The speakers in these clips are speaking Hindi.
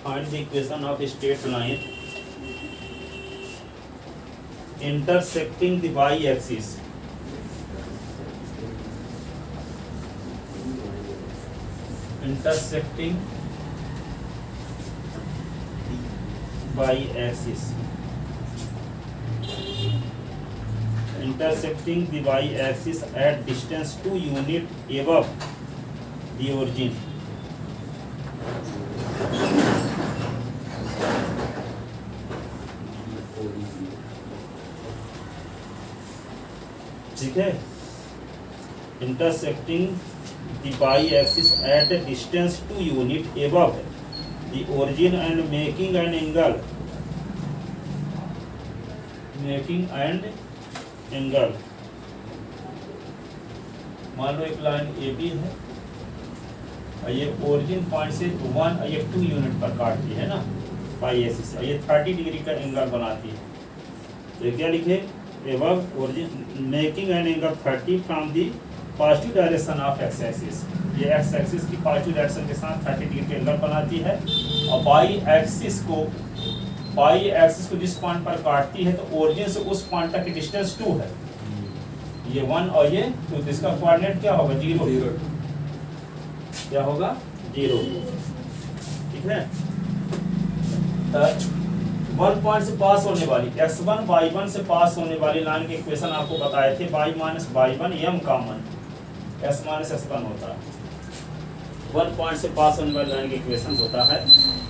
find the equation of a straight line intersecting the y-axis intersecting y-axis intersecting the y-axis at distance 2 unit above the origin. ठीक है, intersecting the y-axis at a distance 2 unit above the origin and making an angle मान लो एक लाइन ए बी है और ये ओरिजिन पॉइंट से 1 ये 2 यूनिट पर काटती है ना पाई एक्सिस से, ये 30 डिग्री का एंगल बनाती है। तो क्या लिखे, above origin making an angle 30 from the positive direction of x axis, ये एक्स एक्सिस की पॉजिटिव डायरेक्शन के साथ 30 डिग्री के एंगल बनाती है। और वाई एक्सिस को जिस पॉइंट पर काटती है तो ओरिजिन से उस पॉइंट तक की डिस्टेंस 2 है, ये 1 और ये 2, तो इसका कोऑर्डिनेट क्या होगा 0, क्या होगा 0, ठीक है। वन पॉइंट से पास होने वाली x1 y1 से पास होने वाली लाइन के इक्वेशन आपको बताए थे, y minus y1 m common s minus s1 होता है। वन पॉइंट से पास होने वाली लाइन का इक्वेशन होता है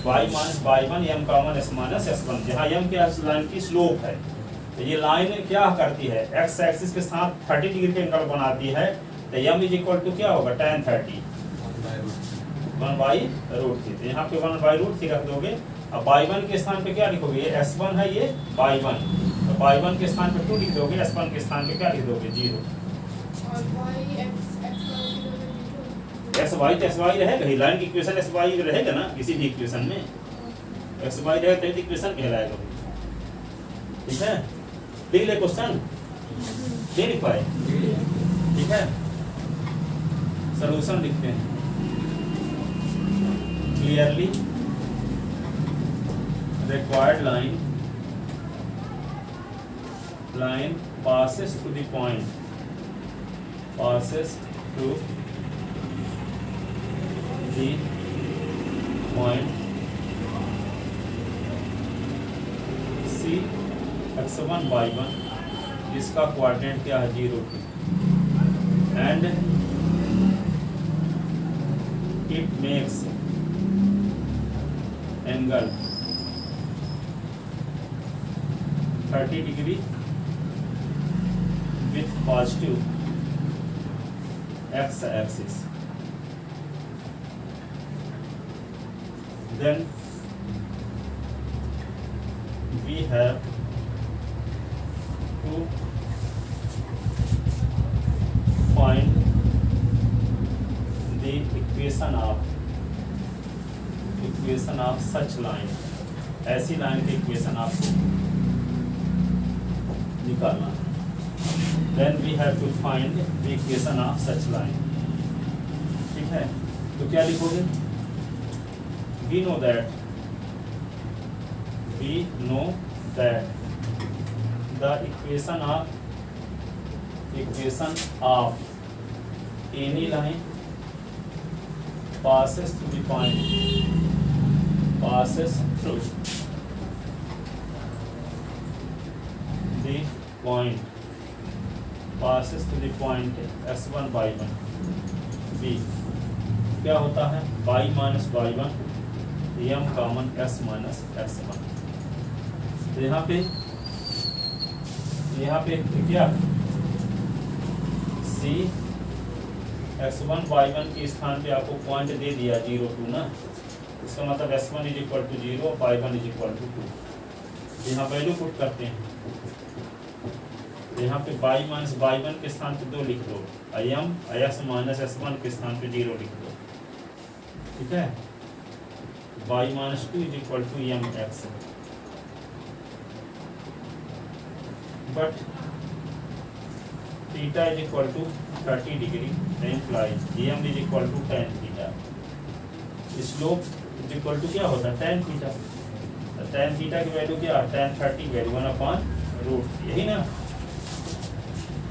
y minus y1 m common s minus s1, जहाँ m क्या लाइन की स्लोप है। तो ये लाइन क्या करती है, x एक्सिस के साथ 30 डिग्री के एंगल बनाती है, तो m इज इक्वल टू क्या होगा tan 30 1/√3। तो यहाँ पे 1/√3 रख दोगे। अब y1 के स्थान पे क्या लिखोगे, ये s1 है, ये y1, तो y1 के स्थान पे 2 लिख दोगे, s1 के स्थान पे क्या लिख दोगे 0। xy तो xy रहेगा, लाइन की इक्वेशन xy रहेगा ना किसी भी इक्वेशन में, xy रहेगा तो इक्वेशन कहलाएगा, ठीक है। लिख ले क्वेश्चन, नहीं लिख पाए, ठीक है। सॉल्यूशन लिखते हैं, clearly required line passes to the point C x1 y1 जिसका कोऑर्डिनेट क्या है 0 and it makes angle 30 degree with positive x axis. Then we have to find the equation of such line, ऐसी लाइन की इक्वेशन आपको निकालना। Then we have to find the equation of such line, ठीक है। तो क्या लिखोगे, we know that the equation of any line passes through the point s1 y1 b क्या होता है y minus y1 m common s minus s1। तो यहाँ पे क्या c x1 y1 के स्थान पे आपको पॉइंट दे दिया 0 2 ना, इसका मतलब s1 is equal to 0 y1 is equal to 2। यहाँ वैल्यू पुट करते हैं, यहाँ पे y माइनस y1 के स्थान पे 2 लिख दो, m s माइनस s1 के स्थान पे 0 लिख दो, ठीक है। y minus 2 is equal to m x, but theta is equal to 30 degree, implies m is equal to tan theta. Slope is equal to क्या होता है tan थीटा। tan थीटा की वैल्यू क्या है, tan 30 वैल्यू 1/√, यही ना।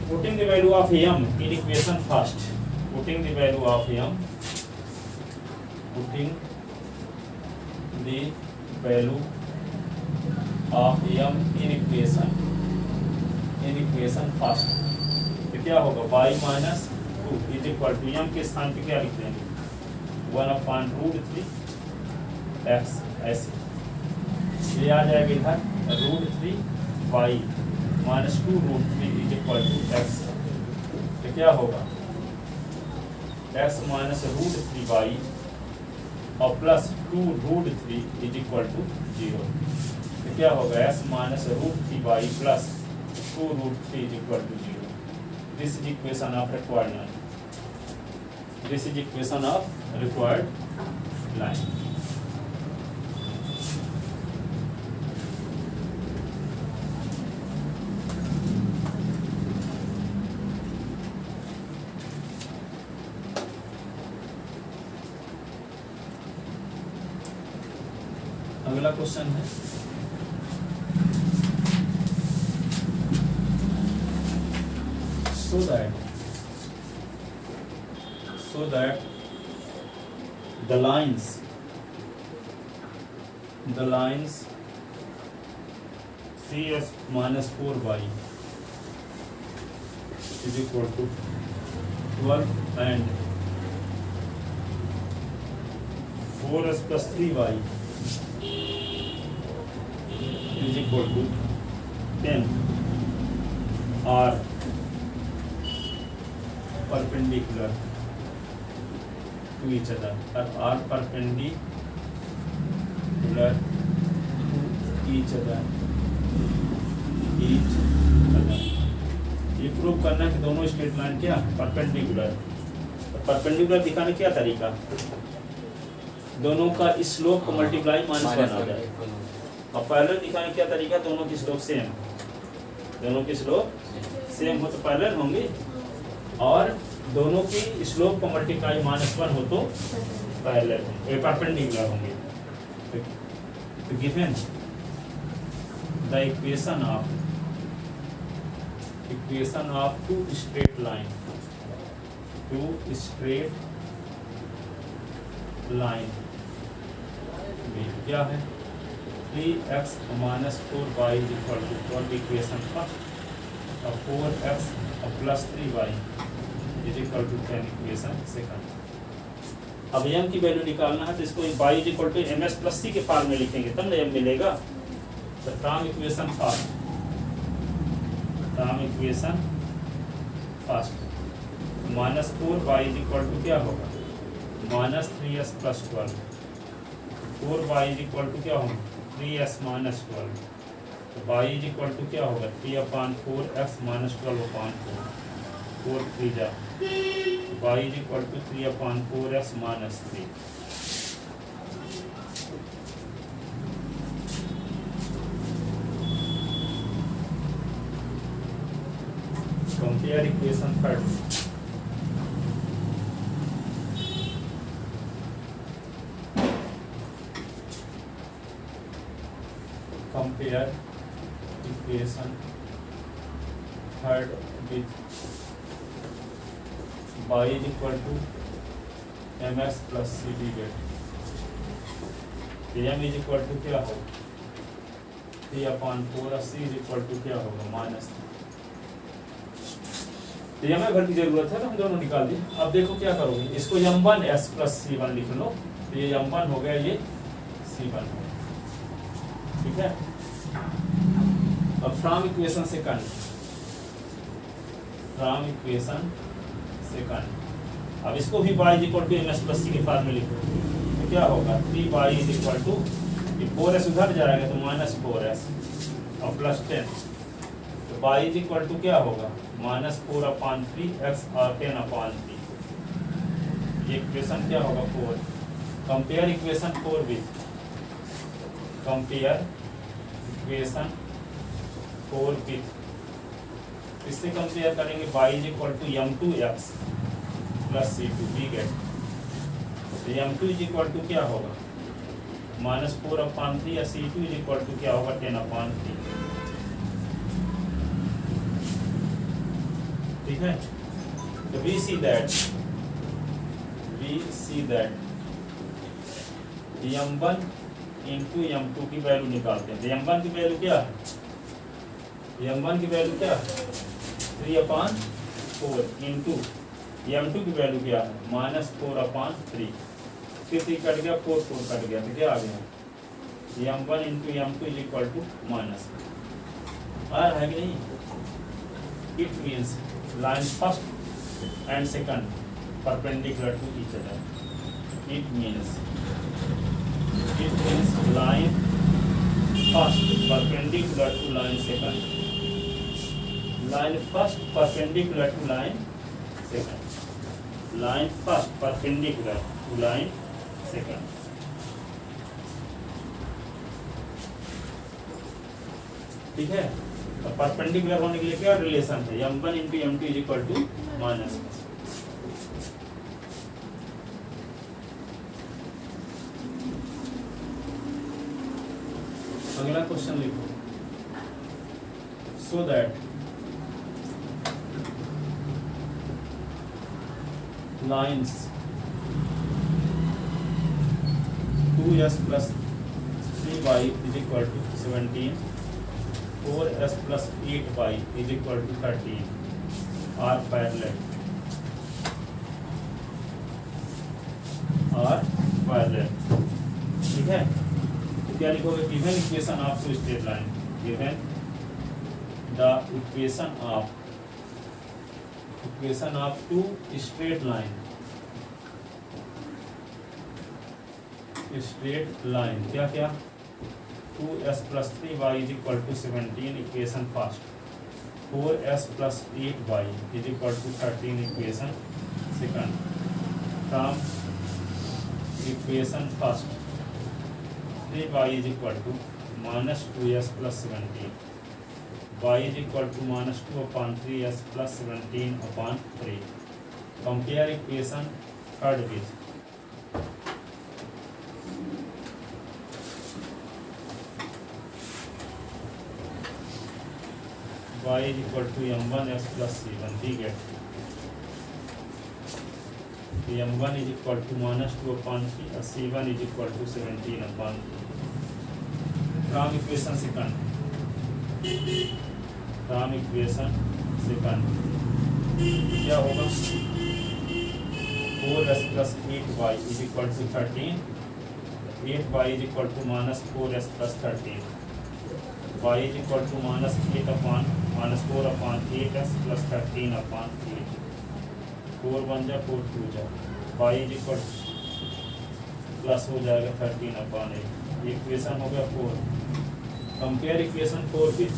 Putting the value of m in equation first, putting the value of m, putting the value of m in equation first, तो क्या होगा y-2 is equal to m के स्थान पे क्या लिख देंगे 1/√3 x, ऐसे ये आ जाएगा इधर √3 y -2√3 is equal to x, तो क्या होगा x -√3 y और प्लस 2√3 इज इक्वल टू 0, तो क्या होगा x -√3 y plus 2√3 is equal to 0. This is equation of required line. This is equation of required line. अगला क्वेश्चन है so that the lines 3s minus 4y is equal to 12 and 4s plus 3y is equal to 10 are perpendicular to each other, or are perpendicular to each other. ये प्रूव करना है कि दोनों स्ट्रेट लाइन क्या परपेंडिकुलर, तो परपेंडिकुलर दिखाने क्या तरीका, दोनों का स्लोप को मल्टीप्लाई -1 आ जाए, और पैरेलल दिखाने क्या तरीका, दोनों की स्लोप सेम, दोनों की स्लोप सेम हो तो पैरेलल होंगे, और दोनों की स्लोप को मल्टीप्लाई -1 हो तो पैरेलल होंगे, परपेंडिकुलर होंगे। तो given the equation of two straight line क्या है 3x - 4y is equal to 12 equation first, और 4x plus 3y is equal to 10 equation second. अब m की वैल्यू निकालना है तो इसको y is equal to ms plus c के फॉर्म में लिखेंगे तब ना m मिलेगा। तो term equation first -4y is equal to क्या होगा -3s plus 12, 4y is equal to क्या होगा 3s माइनस 12, तो y इज इक्वल टू क्या होगा 3/4x माइनस 12/4, 4 3 जा, y is equal to 3/4x minus 3। Compare equation third, compare equation third with y is equal to ms plus c divided m is equal to क्या हो 3/4 और c is equal to क्या होगा -3। तो m भर की जरूरत है तो हम दोनों निकाल दिए। अब देखो क्या करोगे, इसको m1 s plus c1 लिख लो, तो ये m1 हो गया, ये c1 हो गया, ठीक है। अब फ्रॉम इक्वेशन सेकंड, अब इसको भी y equal to ms plus c के फॉर्म में लिखो, तो क्या होगा 3y is equal to 4s उधर जाएगा तो -4s और प्लस 10, तो y इज इक्वल टू क्या होगा -4/3x और 10/3, ये इक्वेशन क्या होगा 4। कंपेयर इक्वेशन 4 विथ इससे कंपेयर करेंगे y is equal to m2x plus c2 we get, तो m2 इज इक्वल टू क्या होगा -4/3 या C2 इज इक्वल टू क्या होगा 10/3। ठीक है, तो we see that m1 into m2 की वैल्यू निकालते हैं। तो m1 की वैल्यू क्या है, m1 की वैल्यू क्या है 3/4 इंटू m2 की वैल्यू क्या है -4/3। 3 कट गया, 4 कट गया, तो क्या आ गया m1 into m2 is equal to minus. आ रहा है कि नहीं? It means line first and second perpendicular to each other. It means line first perpendicular to line second. Line first perpendicular to line second. Line first perpendicular to line second. ठीक है, तो परपेंडिकुलर होने के लिए क्या रिलेशन है, m1 into m2 is equal to minus. अगला क्वेश्चन लिखो, so that lines 2s + 3y is equal to 17, 4s + 8y is equal to 13 are parallel. ठीक है, तो क्या लिखोगे, given equation of two straight line, given the equation of two straight line क्या क्या 2s + 3y is equal to 17 equation first, 4s + 8y is equal to 13 equation second. From equation first 3y is equal to -2s + 17, y is equal to -2/3s + 17/3। Compare equation third with y is equal to m1s + c1। ठीक है, m1 is equal to -2/3 और c1 is equal to 17/3। From equation second क्या होगा 4s + 8y is equal to 13, 8y is equal to -4s + 13, y is equal to -4/8s + 13/8। 4 1 जा 4 2 जा, y is equal प्लस हो जाएगा 13/8। इक्वेशन हो गया 4। Compare equation 4 with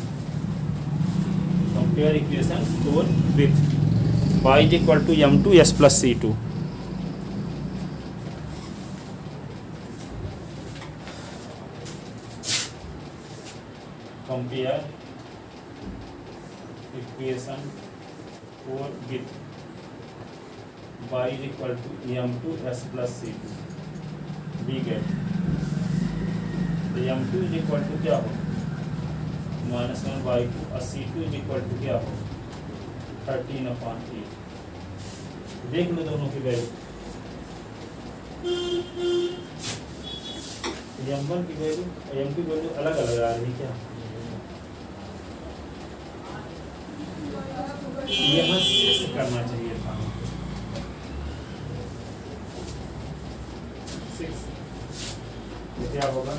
y is equal to m2s + c2। compare equation 4 with y is equal to m2s + c2। we get m2 is equal to क्या हो -1/2 और c2 is equal to क्या हो 13/8। देख लो दोनों की वैल्यू, m1 की वैल्यू m2 की वैल्यू अलग अलग आ रही है क्या, यहाँ 6 करना चाहिए था, 6 क्या होगा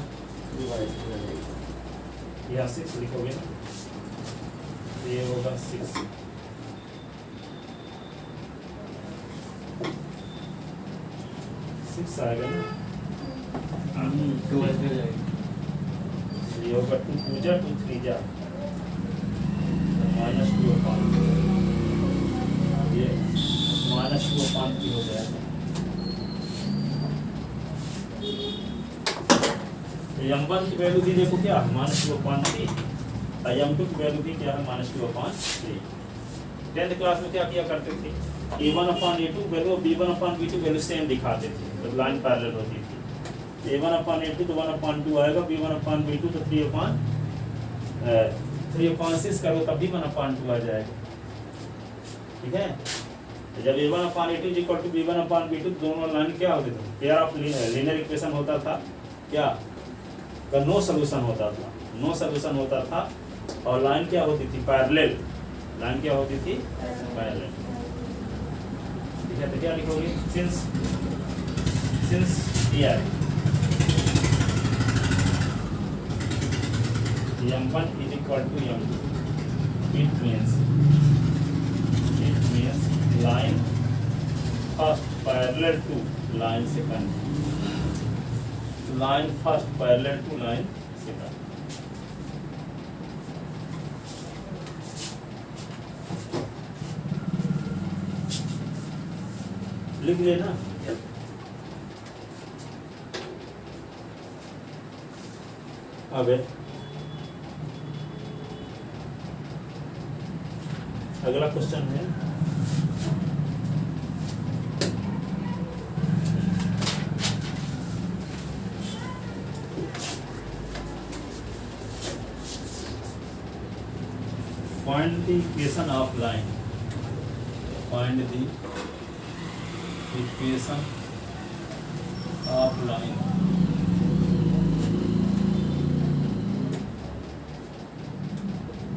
यहाँ 6 लिखोगे ना, ये होगा 6। आएगा ना, ये होगा 2 2 जा 2 3 जा -2/5, ये -2/5 हो जाएगा। m1 की वैल्यू भी देखो क्या -2/3 और m2 की वैल्यू भी क्या है -2/3। 10th क्लास में क्या किया करते थे, a1/a2 value b1/b2 value same दिखाते थे, तो लाइन पैरेलल होती थी। A1/A2 तो 1/2 आएगा, B1/B2 तो 3/6 करो तब भी 1/2 आ जाएगा। ठीक है, जब A1/A2 इक्वल टू B1/B2 दोनों लाइन क्या होते थे, पेयर ऑफ लीनियर इक्वेशन होता था क्या, नो सॉल्यूशन होता था, नो सॉल्यूशन होता था, और लाइन क्या होती थी, पैरेलल, लाइन क्या होती थी, पैरेलल। ठीक है, तो क्या लिखोगे, since here M1 is equal to M2, it means line first parallel to line second, line first parallel to line second। लिख लेना। अब अगला क्वेश्चन है, find the equation of line, find the equation of line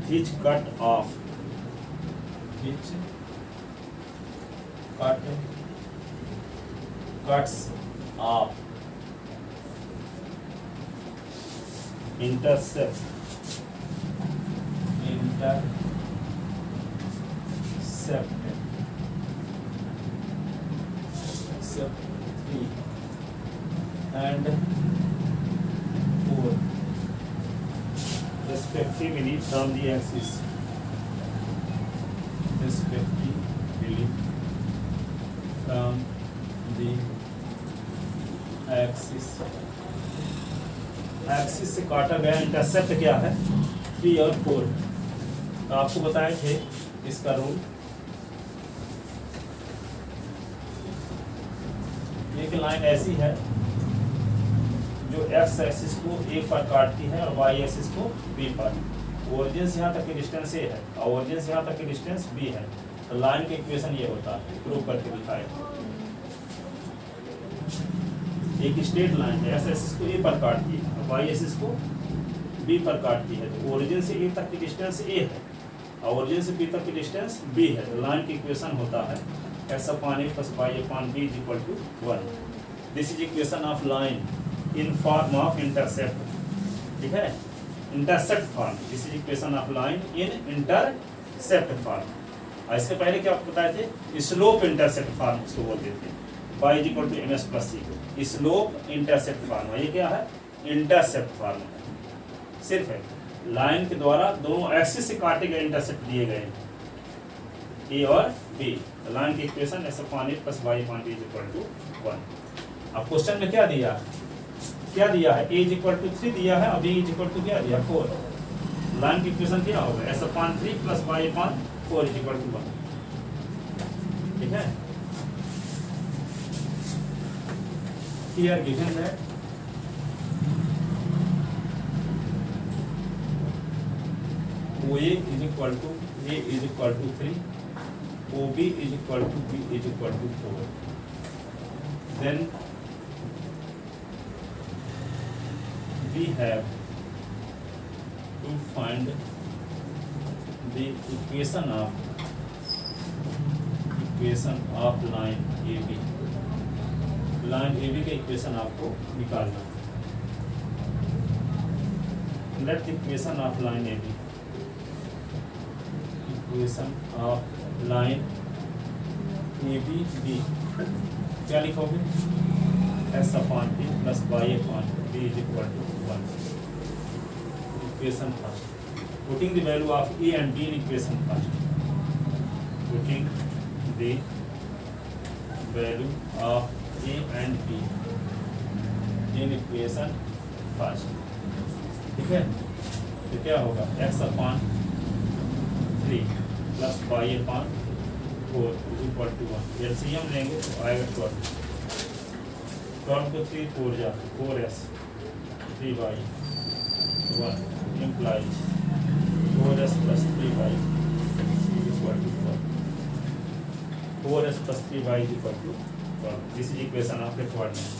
which cuts off intercept 3 and 4 respectively from the axis, respectively from the axis, axis से काटा गया इंटरसेप्ट क्या है, 3 और 4। तो आपको बताए थे इसका रूल, एक लाइन ऐसी है जो एक्स एक्सिस को ए पर काटती है और वाई एक्सिस को बी पर, ओरिजिन से यहाँ तक की डिस्टेंस ए है और ओरिजिन से यहाँ तक की डिस्टेंस बी है, तो लाइन का इक्वेशन ये होता है, प्रूव करके दिखाए। एक स्ट्रेट लाइन है, एक्स एक्सिस को ए पर काटती है और वाई एक्सिस को बी पर काटती है, तो ओरिजिन से ए तक की डिस्टेंस ए है और ओरिजिन से बी तक की डिस्टेंस बी है, तो लाइन का इक्वेशन होता है x/a + y/b = 1। This is equation of line in form of intercept. ठीक है, intercept form, this is equation of line in intercept form. और इसके पहले क्या आपको बताए थे, स्लोप इंटरसेप्ट फॉर्म उसको बोलते थे, y = ms + c को स्लोप इंटरसेप्ट फॉर्म। ये क्या है, इंटरसेप्ट फॉर्म है, सिर्फ है लाइन के द्वारा दोनों एक्सिस से काटे गए इंटरसेप्ट दिए गए ए और बी, लाइन की इक्वेशन x/a + y/b = 1। अब क्वेश्चन में क्या दिया है, a = 3 दिया है और b = क्या दिया, 4। लाइन की इक्वेशन क्या होगा, x/3 + y/4 = 1। ठीक है, here given that OA = A = 3, OB = B = 4, then we have to find the equation of line AB। Line AB का इक्वेशन आपको निकालना है। Let the equation of line AB, equation of line AB B क्या लिखोगे, x/a + y/b = 1। Equation first, putting the value of a and b in equation first, putting the value of A and B in equation first. ठीक है, तो क्या होगा, x/3 + y/4 = 1। एलसीएम लेंगे तो आएगा 12। 12 को 3 4 जा 4s 3y 1 implies 4s plus 3y equal to 12. 4s plus 3y is equal to 12. This is equation of requirement.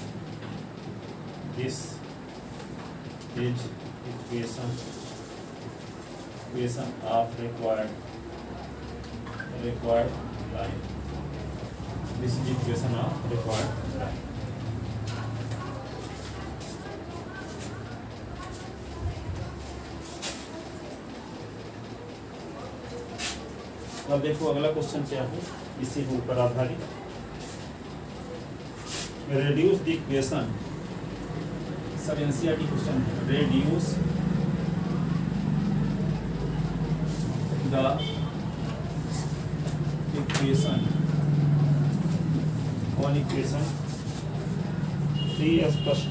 This is equation of required line. This is equation of required line. अब देखो अगला क्वेश्चन क्या है, इसी के ऊपर आधारित। रेड्यूस द इक्वेशन, सब एनसीईआरटी क्वेश्चन है। Reduce the equation on equation 3s plus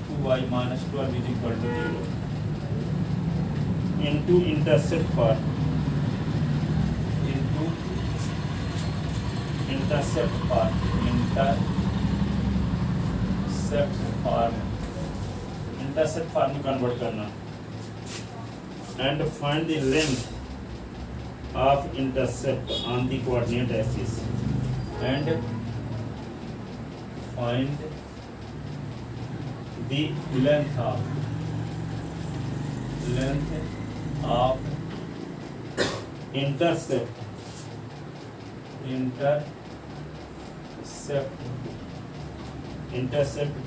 2y minus 12 is equal to 0 into intercept form intercept form में कन्वर्ट करना and find the length of intercept on the coordinate axis and find the length of intercept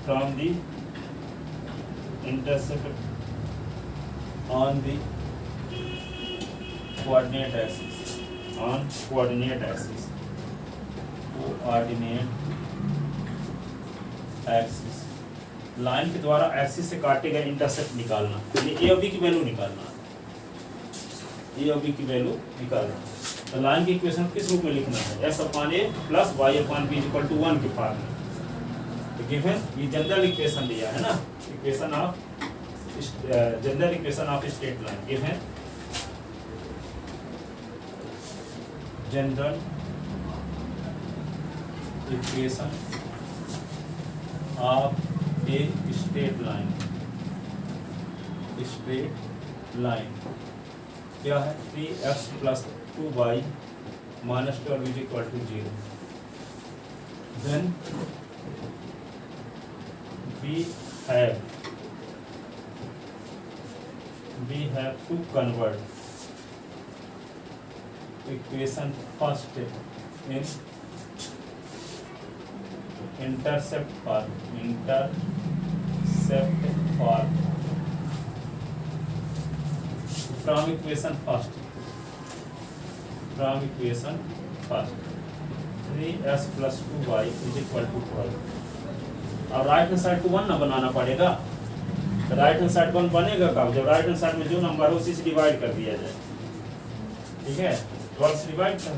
from the intercept on the coordinate axis line के द्वारा एक्सिस से काटे गए इंटरसेप्ट निकालना। ये ए और बी की वैल्यू निकालना, तो लाइन की इक्वेशन किस रूप में लिखना है? s upon A plus Y upon B equal to 1 के फॉर्म में। तो गिवन ये जनरल इक्वेशन दिया है ना, general equation of straight line. Given general equation of a straight line क्या है? 3x plus 2y minus 12 is equal to 0. Then we have to convert equation first in intercept form from equation first 3s plus 2y is equal to 12। अब राइट हैंड साइड को 1 ना बनाना पड़ेगा, तो राइट हैंड साइड 1 बनेगा कब? जब राइट हैंड साइड में जो नंबर हो उसी से डिवाइड कर दिया जाए। ठीक है, 12 से डिवाइड कर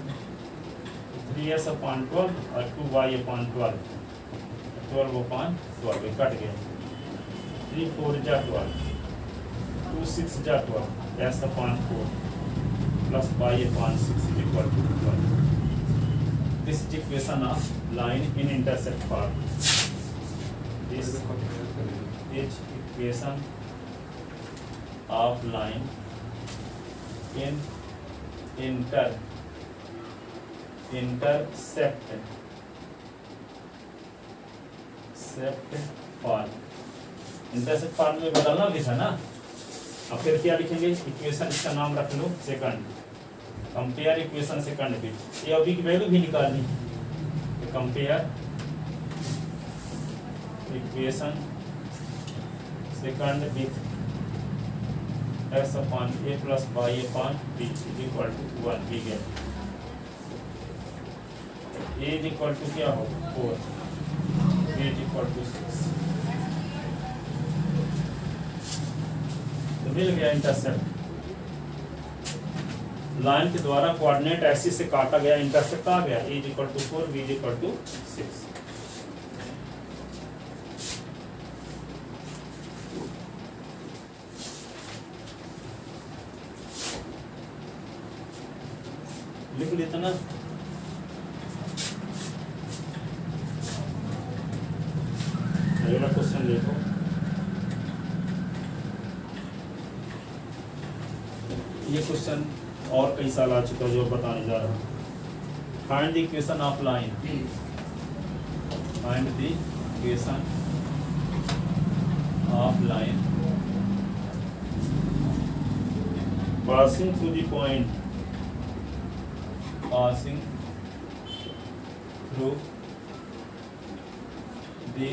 3s अपॉन 12 और 2y अपॉन 12 अपॉन 12 कट गया। 3 4 जा 12 2 6 जा 12 s upon 4 plus y upon 6 is equal to 12. This is equation of line in intercept form. This is equation of line in intercept form। Intercept form में बदलना भी था ना। अब फिर क्या लिखेंगे? इक्वेशन, इसका नाम रख लो सेकंड, कंपेयर इक्वेशन सेकंड बिट। ए और बी की वैल्यू भी निकालनी है, तो compare equation second with x upon a plus y upon b is equal to 1 भी गया। a इज इक्वल टू क्या हो 4, b इज इक्वल टू 6, तो मिल गया इंटरसेप्ट। लाइन के द्वारा कोऑर्डिनेट एक्सिस से काटा गया इंटरसेप्ट आ गया। a is equal to 4, b is equal to 6। लिख लेते ना। क्वेश्चन देखो, ये क्वेश्चन और कई साल आ चुका है जो बताने जा रहा हूँ। Find the equation of line, find the equation of line passing through the point, passing through the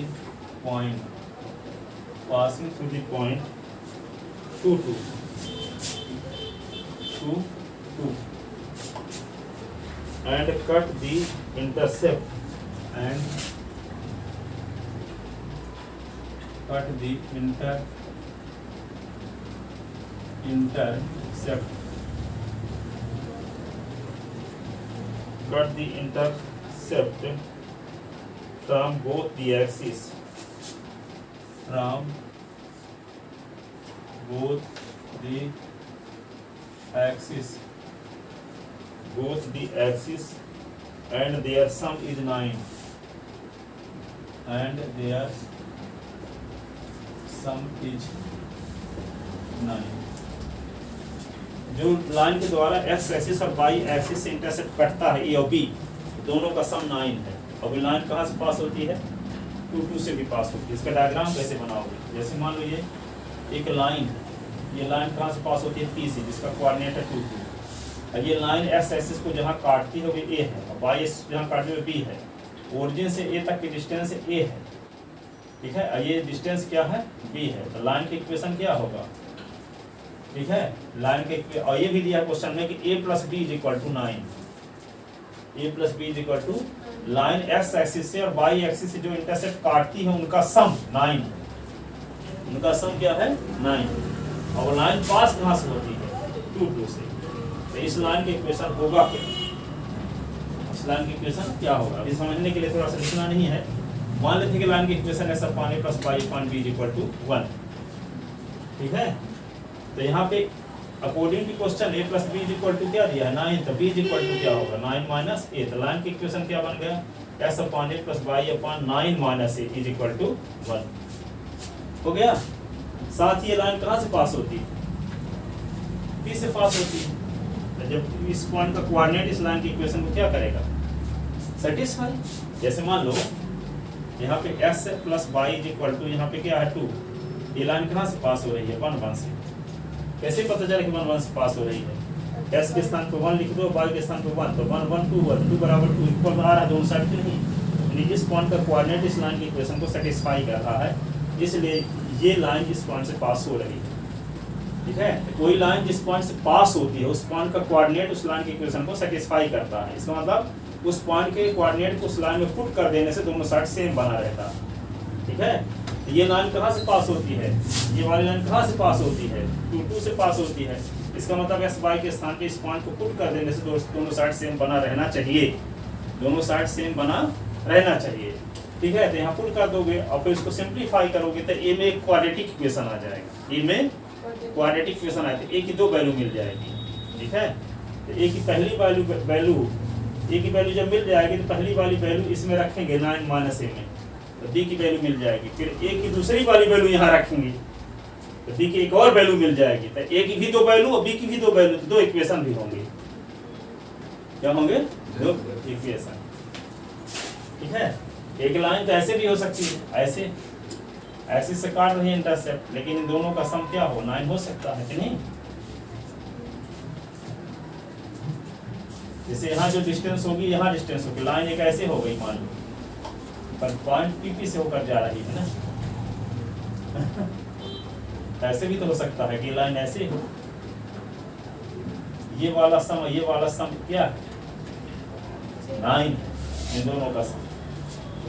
point, passing through the point 2 2 2 2 and cut the intercept and cut the intercept cut the intercept from both the axes, from both the axes and their sum is 9, and their sum is 9। जो लाइन के द्वारा एक्स एक्सिस और वाई एक्सिस से इंटरसेक्ट कटता है ए और बी, दोनों का सम 9 है। और ये लाइन कहाँ से पास होती है? 2 2 से भी पास होती है। इसका डायग्राम कैसे बनाओगे? जैसे मान लो ये एक लाइन है, ये लाइन कहाँ से पास होती है? P से, जिसका कोऑर्डिनेट है 2 2। और ये लाइन एक्स एक्सिस को जहाँ काटती है वो ए है, और वाई एक्सिस जहाँ काटती है वो बी है। ओरिजिन से ए तक की डिस्टेंस ए है, ठीक है, और ये डिस्टेंस क्या है? बी है। तो लाइन की इक्वेशन क्या होगा? ठीक है, लाइन के, और ये भी दिया क्वेश्चन में कि a plus B is equal to 9, a plus B is equal to line X axis से और वाई एक्सिस से जो इंटरसेक्ट काटती है उनका सम 9 है। उनका सम क्या है? 9। और लाइन पास कहाँ से होती है? 2 2 से। तो इस लाइन की इक्वेशन होगा क्या? इस लाइन की इक्वेशन क्या होगा? अभी समझने के लिए थोड़ा सा लिखना नहीं है। मान लेते हैं कि लाइन की इक्वेशन ऐसा पाने plus Y upon B is equal to 1, ठीक है। तो यहाँ पे according to question a plus B is equal to क्या दिया है? 9। तो b इज इक्वल टू क्या होगा? 9 माइनस a। तो लाइन की इक्वेशन क्या बन गया? s upon a plus Y upon 9 minus a is equal to 1 हो गया। साथ ही ये लाइन कहाँ से पास होती है? b से पास होती है। तो जब इस पॉइंट का कोऑर्डिनेट इस लाइन की इक्वेशन को क्या करेगा? सेटिस्फाई। जैसे मान लो यहाँ पे s plus Y is equal to, यहाँ पे क्या है 2, ये लाइन कहाँ से पास हो रही है? 1 1 से। कैसे पता चले कि 1 1 से पास हो रही है? s के स्थान पे 1 लिख दो, y के स्थान पे 1, तो 1 1 2 1 2 बराबर 2 इक्वल बना रहा है दोनों साइड पे नहीं। यानी इस पॉइंट का कोऑर्डिनेट इस लाइन की इक्वेशन को सेटिस्फाई कर रहा है, इसलिए ये लाइन इस पॉइंट से पास हो रही है, ठीक है। तो कोई लाइन जिस पॉइंट से पास होती है उस पॉइंट का कोऑर्डिनेट उस लाइन की इक्वेशन को सेटिस्फाई करता है। इसका मतलब उस पॉइंट के कोऑर्डिनेट को उस लाइन में पुट कर देने से दोनों साइड सेम बना रहता है, ठीक है। ये लाइन कहाँ से पास होती है? ये वाली लाइन कहाँ से पास होती है? 2 2 से पास होती है। इसका मतलब एस वाई के स्थान पे इस पॉइंट को पुट कर देने से दोनों साइड सेम बना रहना चाहिए, दोनों साइड सेम बना रहना चाहिए, ठीक है। तो यहाँ पुट कर दोगे और फिर इसको सिंप्लीफाई करोगे तो ए में एक क्वाड्रेटिक इक्वेशन आ जाएगा। ए में क्वाड्रेटिक इक्वेशन आए तो ए की 2 वैल्यू मिल जाएगी, ठीक है। तो ए की पहली वैल्यू ए की वैल्यू जब मिल जाएगी तो पहली वाली वैल्यू इसमें रखेंगे 9 माइनस ए में, तो बी की वैल्यू मिल जाएगी। फिर ए की दूसरी वाली वैल्यू यहाँ रखेंगे तो बी की एक और वैल्यू मिल जाएगी। तो ए की भी 2 वैल्यू और बी की भी 2 वैल्यू, तो 2 इक्वेशन भी होंगे। क्या होंगे? 2 इक्वेशन, ठीक है। एक लाइन तो ऐसे भी हो सकती है, ऐसे ऐसे से काट रही है इंटरसेप्ट, लेकिन इन दोनों का सम क्या हो? 9 हो सकता है कि नहीं? जैसे यहाँ जो डिस्टेंस होगी, यहाँ डिस्टेंस होगी, लाइन एक ऐसे हो गई मान लो, पर पॉइंट पी से होकर जा रही है ना। ऐसे भी तो हो सकता है कि लाइन ऐसे हो, ये वाला सम क्या है? 9। इन दोनों का सम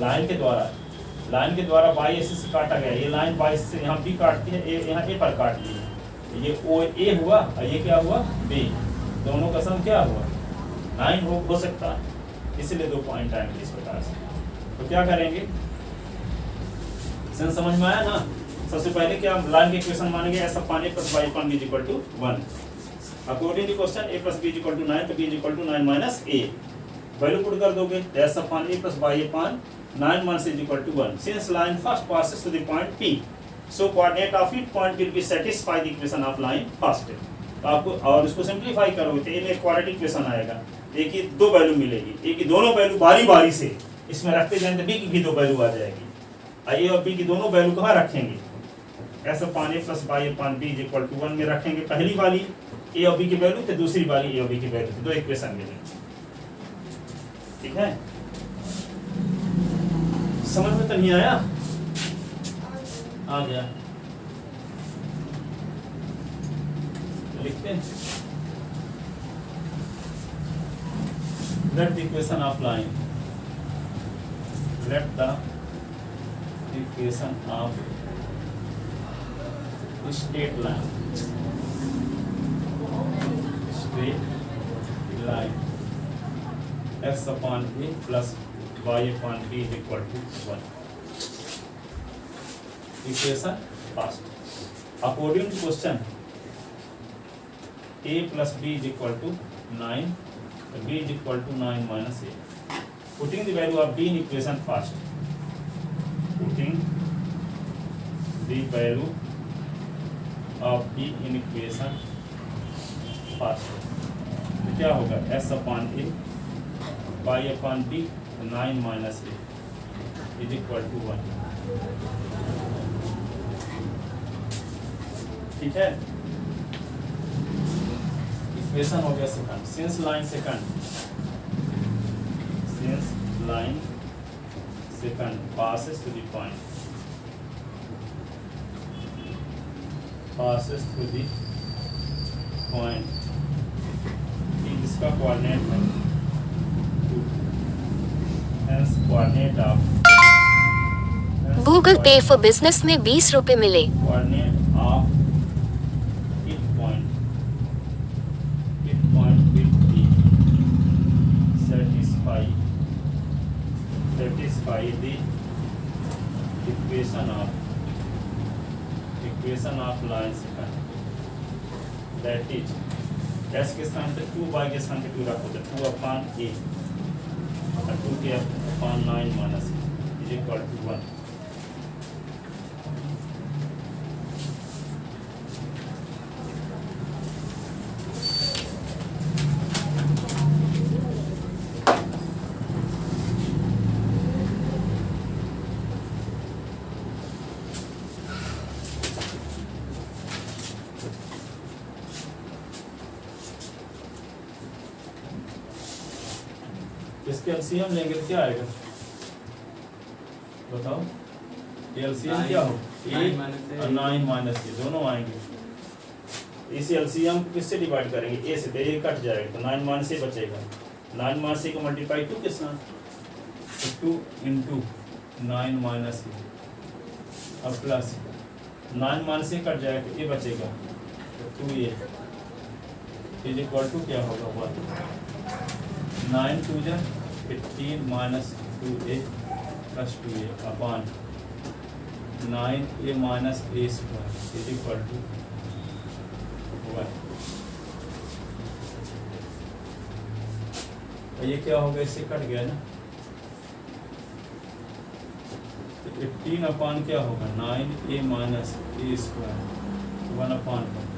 लाइन के द्वारा बाई एक्सिस से काटा गया। ये लाइन बाई एक्सिस से यहाँ बी काटती है, यहाँ ए पर काटती है। ये ओ ए हुआ और ये क्या हुआ? बी। दोनों का सम क्या हुआ? 9 हो सकता है, इसलिए 2 पॉइंट आएंगे इस प्रकार से। तो क्या करेंगे? समझ में आया ना? सबसे पहले क्या लाइन के इक्वेशन मानेंगे? ऐसा पाने plus Y upon B is equal to 1। According to question a plus B is equal to 9, तो b is equal to 9 minus a। Value put कर दोगे, S upon A plus by upon 9 1 is equal to 1 since line first passes to the point P, so coordinate of each point will be satisfy the equation of line first। तो आपको और इसको सिंपलीफाई करोगे तो एक क्वाड्रेटिक इक्वेशन आएगा, ए की दो वैल्यू मिलेगी, ए की दोनों वैल्यू बारी बारी से इसमें रखते जाएं तो बी की भी दो वैल्यू आ जाएगी। ए और बी की दोनों वैल्यू कहाँ रखेंगे, S upon A plus by upon B is equal to 1 में रखेंगे पहली वाली ए और बी की वैल्यू, तो दूसरी वाली ए और बी की वैल्यू, तो दो इक्वेशन मिलेंगे। ठीक है, समझ में तो नहीं आया? आ गया, लिखते हैं let the equation of line, let the equation of straight line x upon a plus y upon b is equal to 1 equation first according to question a plus b is equal to 9, b is equal to 9 minus a, putting the value of b in equation first, putting the value of b in equation first, तो क्या होगा s upon a y upon b 9 minus a is equal to 1। ठीक है, इक्वेशन हो गया second. Since line second passes to the point, इसका कोऑर्डिनेट है 2, hence कोऑर्डिनेट ऑफ गूगल पे फॉर बिजनेस में 20 रुपए मिले। Coordinate of it point will be satisfy the equation of line second, that is s के स्थान पे 2 y के स्थान पे 2 रखो तो 2 upon a और 2 के upon 9 minus is equal to 1। इसके एलसीएम लेंगे तो क्या आएगा बताओ, एलसीएम क्या हो 8 और 9 माइनस ए दोनों आएंगे। इस एलसीएम को किससे डिवाइड करेंगे, ए से, तो ए कट जाएगा तो 9 माइनस ए बचेगा, 9 माइनस ए को मल्टीप्लाई 2 के साथ, तो 2 इंटू 9 माइनस ए और प्लस 9 माइनस ए कट जाएगा तो ए बचेगा, तो 2a इज इक्वल टू क्या होगा 1, 9 2 जा 15 minus 2a plus 2a upon 9a minus a square is equal to 1। और ये क्या होगा, इससे कट गया ना, तो 15 अपॉन क्या होगा 9a minus a square 1 upon 1।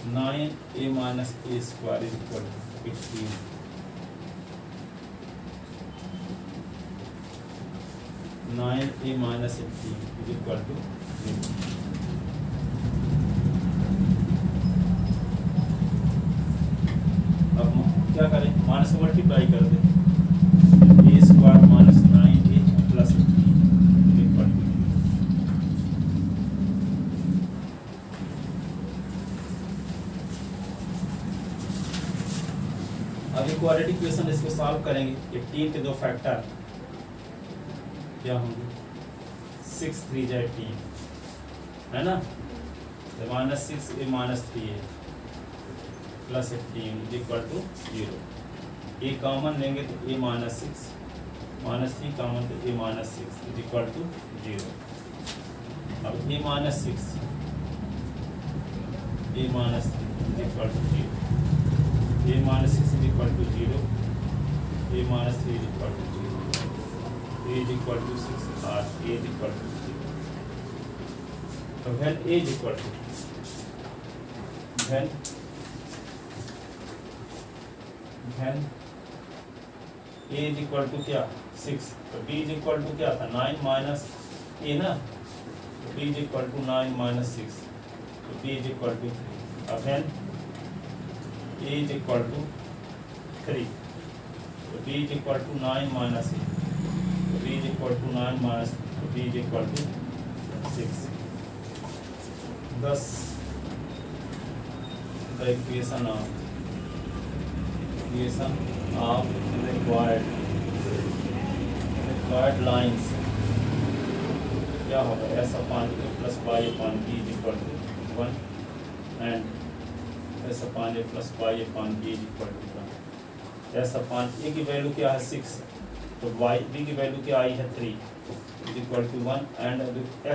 Nine a minus a square is equal to 15, 9a minus 15 is equal to 0। अब क्या करें, माइनस को मल्टीप्लाई कर दें, a square minus 9a plus 15 equal to. अब क्वाड्रेटिक इक्वेशन इसको सॉल्व करेंगे, 18 के दो फैक्टर क्या होंगे, 6 3 जा 18 है ना, तो minus 6a minus 3a plus 15 is equal to 0। A common लेंगे तो a माइनस 6 माइनस 3 कॉमन तो a minus 6 is equal to 0। अब a minus 6 a minus 3 is equal to 0, a minus 6 is equal to 0, a minus 3 is equal to 0, a is equal to 6 or a is equal to 0. So when a is equal to when a is equal to क्या 6, तो b is equal to क्या था 9 माइनस a ना, तो b is equal to 9 minus 6, तो b is equal to 3. अब when a is equal to 3, तो b is equal to 9 minus a, तो b is equal to 9 minus, तो b is equal to 6. Thus the equation of required lines क्या होगा s upon a plus y upon b is equal to 1 and s upon a plus y upon b is equal to 1. s upon a की वैल्यू क्या है 6, तो y b की वैल्यू क्या आई है 3 is equal to 1 and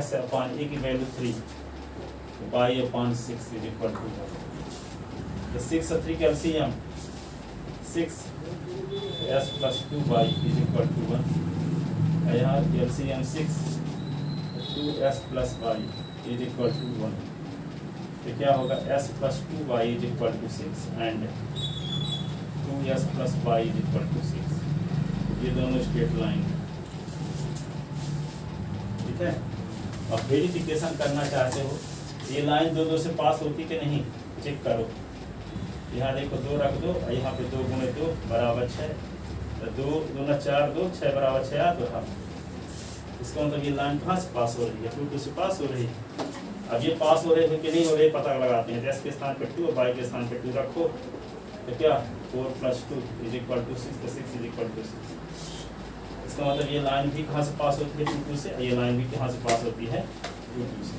s upon a की वैल्यू 3, तो y upon 6 is equal to 1. The 6 और 3 का LCM 6 s plus 2y is equal to 1. यहाँ LCM 6 2s plus y is equal to 1. तो क्या होगा s plus 2y is equal to 6 and 2s plus y is equal to 6. ये दोनों स्ट्रेट लाइन है, ठीक है. अब वेरिफिकेशन करना चाहते हो ये लाइन दो से पास होती कि नहीं, चेक करो. यहाँ देखो 2 रख दो, यहाँ पे 2 गुणे 2 बराबर 6, तो 2 दूना 4 2 6 बराबर 6 आ, तो हाँ इसका मतलब ये लाइन कहाँ से पास हो रही है, 2 से पास हो रही है. अब ये पास हो रहे हैं कि नहीं हो रहे पता लगाते हैं. s के स्थान पे 2 और y के स्थान पे 2 रखो, तो क्या 4 + 2 is equal to 6, तो 6 is equal to 6. इसका मतलब ये लाइन भी कहाँ से पास होती है 2 से, ये लाइन भी कहाँ से पास होती है 2 से,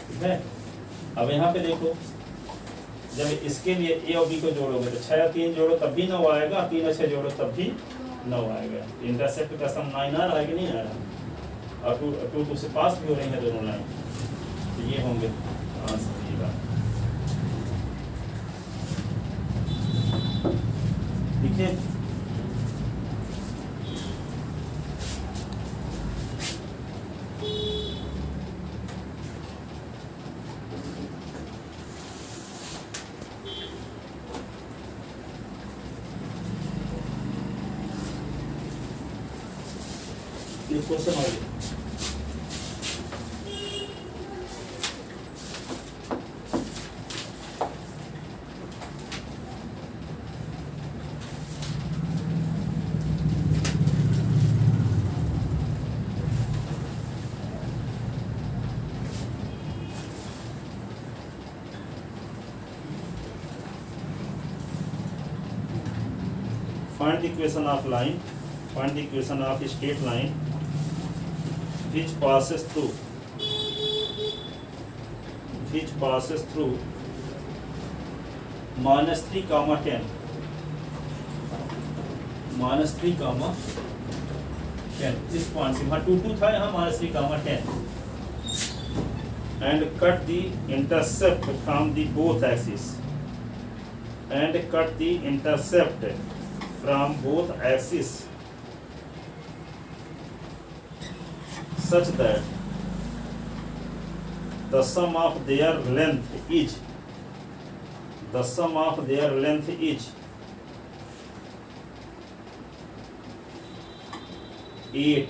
ठीक है. अब यहाँ पे देखो जब इसके लिए a और b को जोड़ोगे तो 6 और 3 जोड़ो तब भी 9 आएगा, 3 और 6 जोड़ो तब भी 9 आएगा. इंटरसेप्ट का सम 9 आ रहा है कि नहीं आ रहा, और 2 से पास भी हो रही है दोनों लाइन, तो ये होंगे आंसर. ये बात देखिए क्वेश्चन हो गया. Find the equation of line, find the equation of straight line which passes through -3, 10, -3, 10 इस पॉइंट से, वहाँ 2 2 था, यहाँ -3, 10 and cut the intercept from the both axes, such that the sum of their length is 8.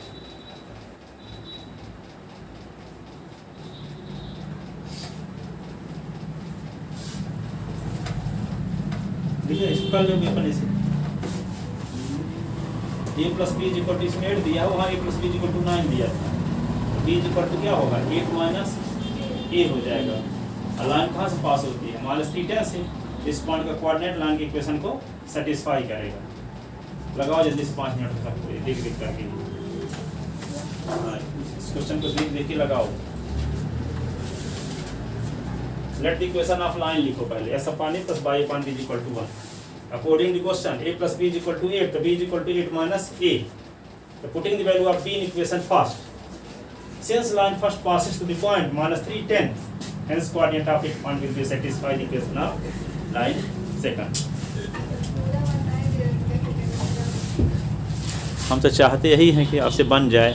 देखिए इसको कर लो अपन इसे a plus b is equal to इसमें 8 दिया, वहाँ a plus b is equal to 9 दिया था, b is equal to क्या होगा 8 minus a हो जाएगा. लाइन कहाँ से पास होती है -3, 10 से. इस पॉइंट का कोऑर्डिनेट लाइन के इक्वेशन को सेटिस्फाई करेगा. लगाओ जल्दी से 5 मिनट तक देख करके इस क्वेश्चन को देख के लगाओ. Let the equation of line लिखो पहले, s upon a plus y upon b is equal to 1. According to the question, a plus b is equal to 8, so b is equal to 8 minus a. So putting the value of b in equation first. Since line first passes to the point -3, 10, Hence coordinate of each point will be satisfy the equation of line second. हम तो चाहते यही हैं कि आपसे बन जाए।